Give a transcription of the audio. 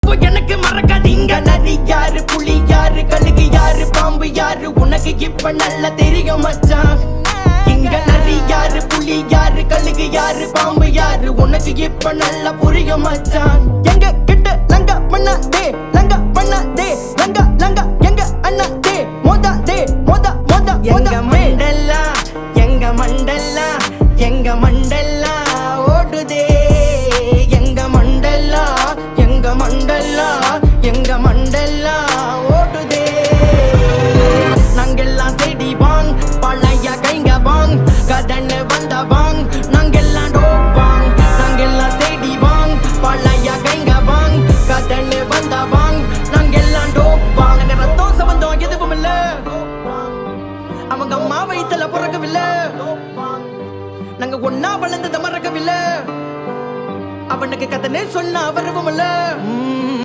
இப்போ எனக்கு மறக்காதீங்க. நரி யாரு, புலி யாரு, கழுகு யாரு, பாம்பு யாரு, உனக்கு இப்ப நல்லா தெரியும் மச்சான். இங்க நரி யாரு, புலி யாரு, கழுகு யாரு, பாம்பு யாரு, உனக்கு இப்ப நல்லா புரியும் மச்சான். எங்க கிட்ட லங்க பண்ணாதே, லங்க பண்ணாதே, லங்க லங்க எங்க அண்ணாதே, மோதாதே, மோதா மோதா எங்க மண்டலா, எங்க மண்டலா, எங்க மண்டலா ஓடுதே. எங்க மண்டலா, எங்க மண்டலா, எங்க மண்டலா ஓடுதே. நாங்கெல்லாம் செடி வாங், பழைய கைங்க வாங், கடன் வந்த வாங், நாங்கெல்லாம் டோப்பாங். நாங்கெல்லாம் செடி வாங், பழைய கைங்க வாங், கடன் வந்த வாங், நாங்கெல்லாம் டோப்பாங். நாங்க ரத்தம் சம்பந்தம் எதுவும் இல்ல, அவங்க அம்மா வயித்துல பிறக்கவில்லை, நாங்க ஒன்னா வளர்ந்தத மறக்கவில்லை, அவனுக்கு கதனே சொன்ன அவருவும் இல்ல.